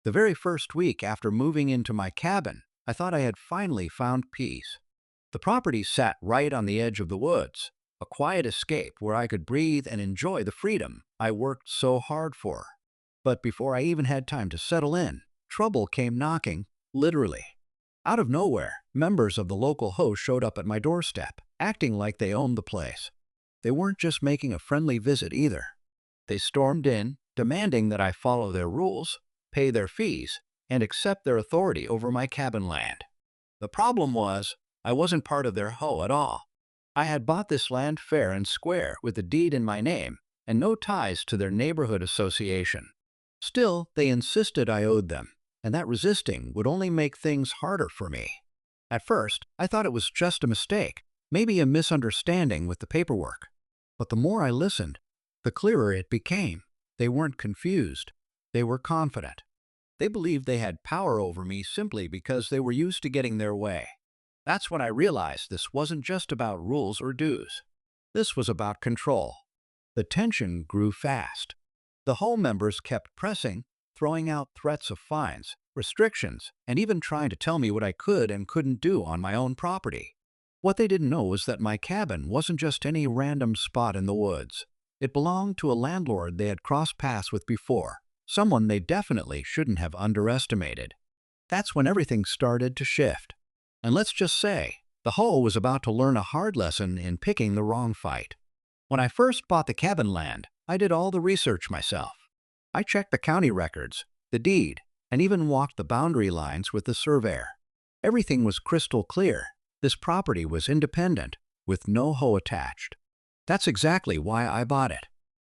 The very first week after moving into my cabin, I thought I had finally found peace. The property sat right on the edge of the woods, a quiet escape where I could breathe and enjoy the freedom I worked so hard for. But before I even had time to settle in, trouble came knocking, literally. Out of nowhere, members of the local host showed up at my doorstep, acting like they owned the place. They weren't just making a friendly visit either. They stormed in, demanding that I follow their rules, pay their fees, and accept their authority over my cabin land. The problem was, I wasn't part of their HOA at all. I had bought this land fair and square with a deed in my name and no ties to their neighborhood association. Still, they insisted I owed them, and that resisting would only make things harder for me. At first, I thought it was just a mistake, maybe a misunderstanding with the paperwork. But the more I listened, the clearer it became. They weren't confused. They were confident. They believed they had power over me simply because they were used to getting their way. That's when I realized this wasn't just about rules or dues. This was about control. The tension grew fast. The HOA members kept pressing, throwing out threats of fines, restrictions, and even trying to tell me what I could and couldn't do on my own property. What they didn't know was that my cabin wasn't just any random spot in the woods. It belonged to a landlord they had crossed paths with before, someone they definitely shouldn't have underestimated. That's when everything started to shift. And let's just say, the HOA was about to learn a hard lesson in picking the wrong fight. When I first bought the cabin land, I did all the research myself. I checked the county records, the deed, and even walked the boundary lines with the surveyor. Everything was crystal clear. This property was independent, with no HOA attached. That's exactly why I bought it.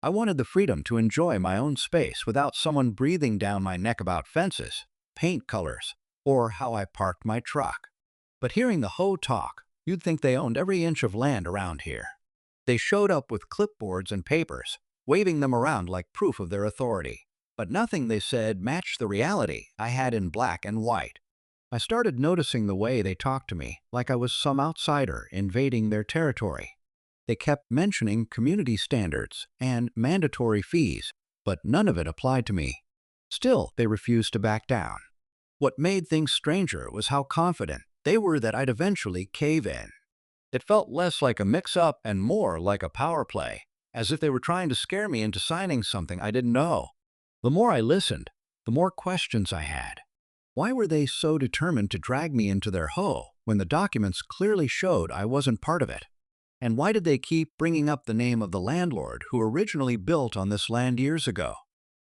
I wanted the freedom to enjoy my own space without someone breathing down my neck about fences, paint colors, or how I parked my truck. But hearing the HOA talk, you'd think they owned every inch of land around here. They showed up with clipboards and papers, waving them around like proof of their authority. But nothing they said matched the reality I had in black and white. I started noticing the way they talked to me, like I was some outsider invading their territory. They kept mentioning community standards and mandatory fees, but none of it applied to me. Still, they refused to back down. What made things stranger was how confident they were that I'd eventually cave in. It felt less like a mix-up and more like a power play, as if they were trying to scare me into signing something I didn't know. The more I listened, the more questions I had. Why were they so determined to drag me into their HOA when the documents clearly showed I wasn't part of it? And why did they keep bringing up the name of the landlord who originally built on this land years ago?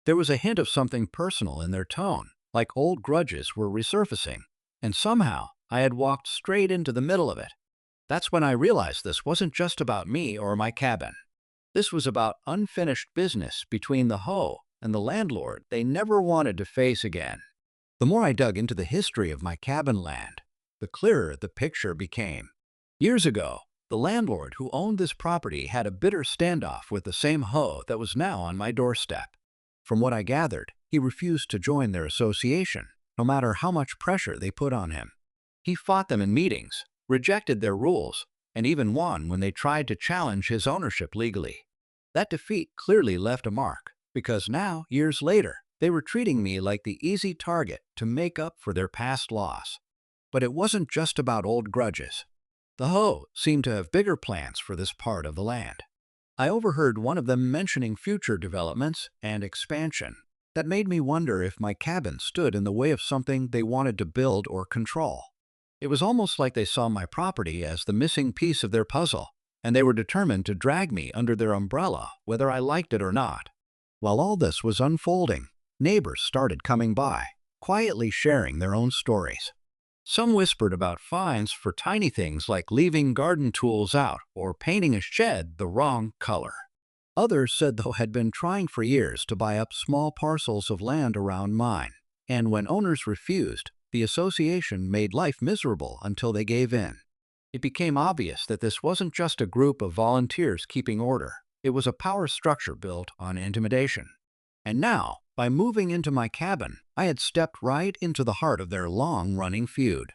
There was a hint of something personal in their tone, like old grudges were resurfacing, and somehow I had walked straight into the middle of it. That's when I realized this wasn't just about me or my cabin. This was about unfinished business between the HOA and the landlord they never wanted to face again. The more I dug into the history of my cabin land, the clearer the picture became. Years ago, the landlord who owned this property had a bitter standoff with the same HOA that was now on my doorstep. From what I gathered, he refused to join their association, no matter how much pressure they put on him. He fought them in meetings, rejected their rules, and even won when they tried to challenge his ownership legally. That defeat clearly left a mark, because now, years later, they were treating me like the easy target to make up for their past loss. But it wasn't just about old grudges. The HOA seemed to have bigger plans for this part of the land. I overheard one of them mentioning future developments and expansion. That made me wonder if my cabin stood in the way of something they wanted to build or control. It was almost like they saw my property as the missing piece of their puzzle, and they were determined to drag me under their umbrella whether I liked it or not. While all this was unfolding, neighbors started coming by, quietly sharing their own stories. Some whispered about fines for tiny things like leaving garden tools out or painting a shed the wrong color. Others said they had been trying for years to buy up small parcels of land around mine, and when owners refused, the association made life miserable until they gave in. It became obvious that this wasn't just a group of volunteers keeping order. It was a power structure built on intimidation. And now, by moving into my cabin, I had stepped right into the heart of their long-running feud.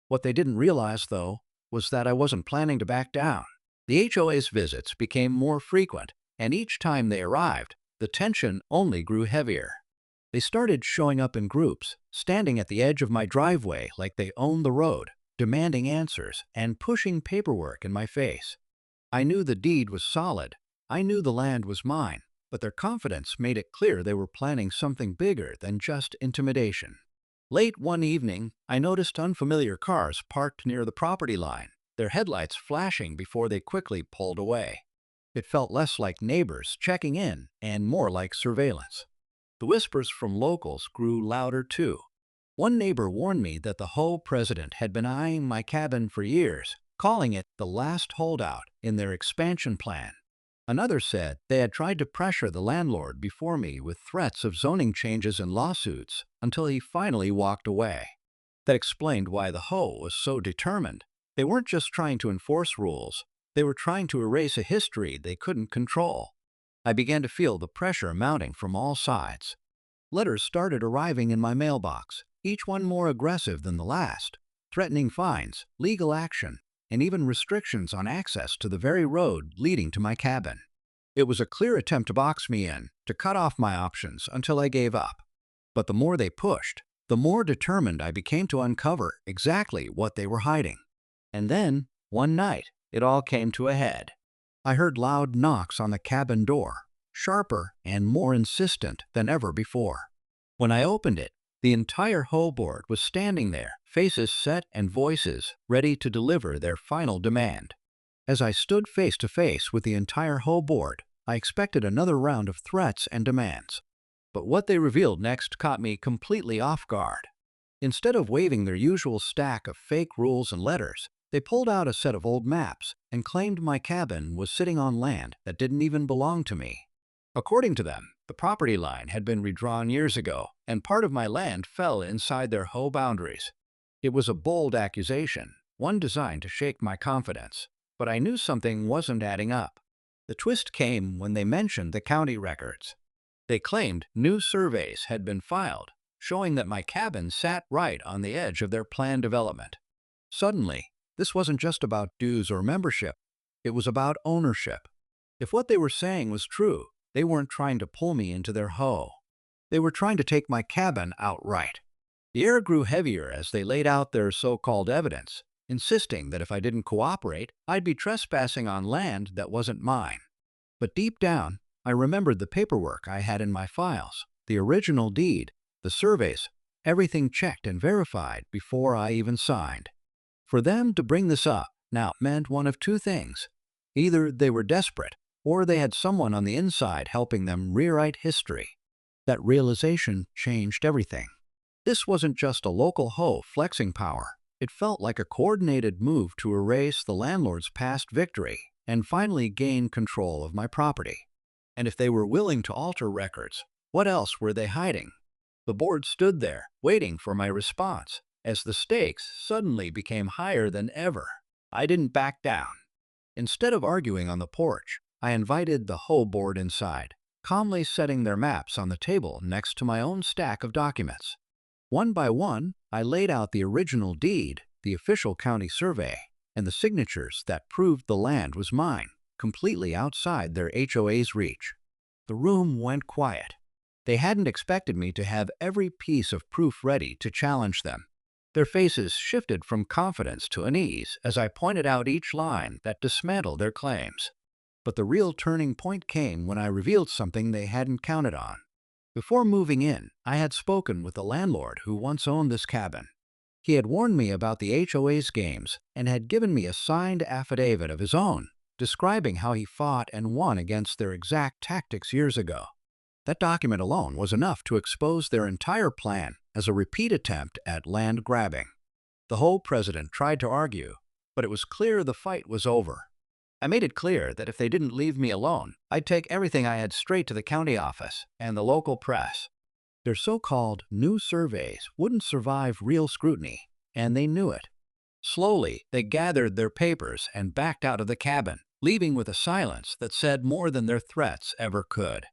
What they didn't realize, though, was that I wasn't planning to back down. The HOA's visits became more frequent, and each time they arrived, the tension only grew heavier. They started showing up in groups, standing at the edge of my driveway like they owned the road, demanding answers and pushing paperwork in my face. I knew the deed was solid. I knew the land was mine, but their confidence made it clear they were planning something bigger than just intimidation. Late one evening, I noticed unfamiliar cars parked near the property line, their headlights flashing before they quickly pulled away. It felt less like neighbors checking in and more like surveillance. The whispers from locals grew louder too. One neighbor warned me that the Ho president had been eyeing my cabin for years, calling it the last holdout in their expansion plan. Another said they had tried to pressure the landlord before me with threats of zoning changes and lawsuits until he finally walked away. That explained why the Ho was so determined. They weren't just trying to enforce rules, they were trying to erase a history they couldn't control. I began to feel the pressure mounting from all sides. Letters started arriving in my mailbox, each one more aggressive than the last, threatening fines, legal action, and even restrictions on access to the very road leading to my cabin. It was a clear attempt to box me in, to cut off my options until I gave up. But the more they pushed, the more determined I became to uncover exactly what they were hiding. And then, one night, it all came to a head. I heard loud knocks on the cabin door, sharper and more insistent than ever before. When I opened it, the entire Ho board was standing there, faces set and voices ready to deliver their final demand. As I stood face to face with the entire Ho board, I expected another round of threats and demands. But what they revealed next caught me completely off guard. Instead of waving their usual stack of fake rules and letters, they pulled out a set of old maps and claimed my cabin was sitting on land that didn't even belong to me. According to them, the property line had been redrawn years ago, and part of my land fell inside their Ho boundaries. It was a bold accusation, one designed to shake my confidence, but I knew something wasn't adding up. The twist came when they mentioned the county records. They claimed new surveys had been filed, showing that my cabin sat right on the edge of their planned development. Suddenly, this wasn't just about dues or membership, it was about ownership. If what they were saying was true, they weren't trying to pull me into their Ho. They were trying to take my cabin outright. The air grew heavier as they laid out their so-called evidence, insisting that if I didn't cooperate, I'd be trespassing on land that wasn't mine. But deep down, I remembered the paperwork I had in my files, the original deed, the surveys, everything checked and verified before I even signed. For them to bring this up now meant one of two things. Either they were desperate, or they had someone on the inside helping them rewrite history. That realization changed everything. This wasn't just a local Ho flexing power. It felt like a coordinated move to erase the landlord's past victory and finally gain control of my property. And if they were willing to alter records, what else were they hiding? The board stood there, waiting for my response, as the stakes suddenly became higher than ever. I didn't back down. Instead of arguing on the porch, I invited the Ho board inside, calmly setting their maps on the table next to my own stack of documents. One by one, I laid out the original deed, the official county survey, and the signatures that proved the land was mine, completely outside their HOA's reach. The room went quiet. They hadn't expected me to have every piece of proof ready to challenge them. Their faces shifted from confidence to unease as I pointed out each line that dismantled their claims. But the real turning point came when I revealed something they hadn't counted on. Before moving in, I had spoken with the landlord who once owned this cabin. He had warned me about the HOA's games and had given me a signed affidavit of his own, describing how he fought and won against their exact tactics years ago. That document alone was enough to expose their entire plan as a repeat attempt at land grabbing. The Ho president tried to argue, but it was clear the fight was over. I made it clear that if they didn't leave me alone, I'd take everything I had straight to the county office and the local press. Their so-called new surveys wouldn't survive real scrutiny, and they knew it. Slowly, they gathered their papers and backed out of the cabin, leaving with a silence that said more than their threats ever could.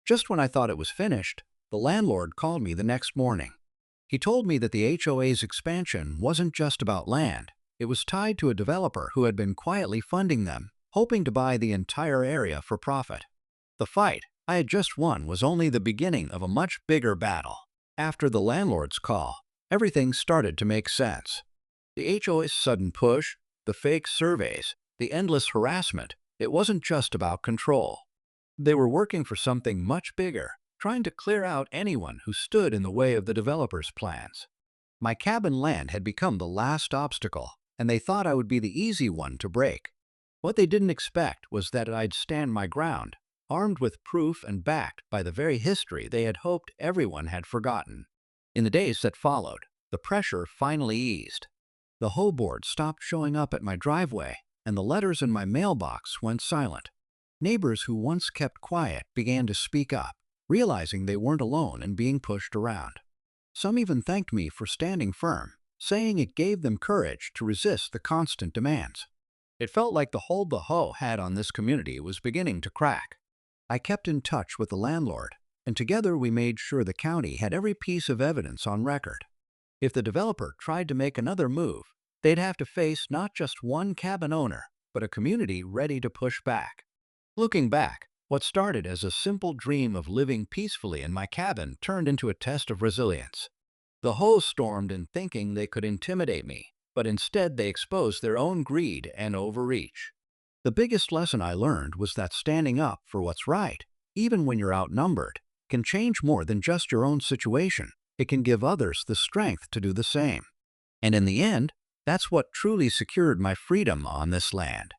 Just when I thought it was finished, the landlord called me the next morning. He told me that the HOA's expansion wasn't just about land. It was tied to a developer who had been quietly funding them, hoping to buy the entire area for profit. The fight, I had just won was only the beginning of a much bigger battle. After the landlord's call, everything started to make sense. The HOA's sudden push, the fake surveys, the endless harassment, it wasn't just about control. They were working for something much bigger, trying to clear out anyone who stood in the way of the developer's plans. My cabin land had become the last obstacle, and they thought I would be the easy one to break. What they didn't expect was that I'd stand my ground, armed with proof and backed by the very history they had hoped everyone had forgotten. In the days that followed, the pressure finally eased. The hoe board stopped showing up at my driveway, and the letters in my mailbox went silent. Neighbors who once kept quiet began to speak up, realizing they weren't alone in being pushed around. Some even thanked me for standing firm, saying it gave them courage to resist the constant demands. It felt like the hold the hoe had on this community was beginning to crack. I kept in touch with the landlord, and together we made sure the county had every piece of evidence on record. If the developer tried to make another move, they'd have to face not just one cabin owner, but a community ready to push back. Looking back, what started as a simple dream of living peacefully in my cabin turned into a test of resilience. The hoes stormed in thinking they could intimidate me, but instead they exposed their own greed and overreach. The biggest lesson I learned was that standing up for what's right, even when you're outnumbered, can change more than just your own situation. It can give others the strength to do the same. And in the end, that's what truly secured my freedom on this land.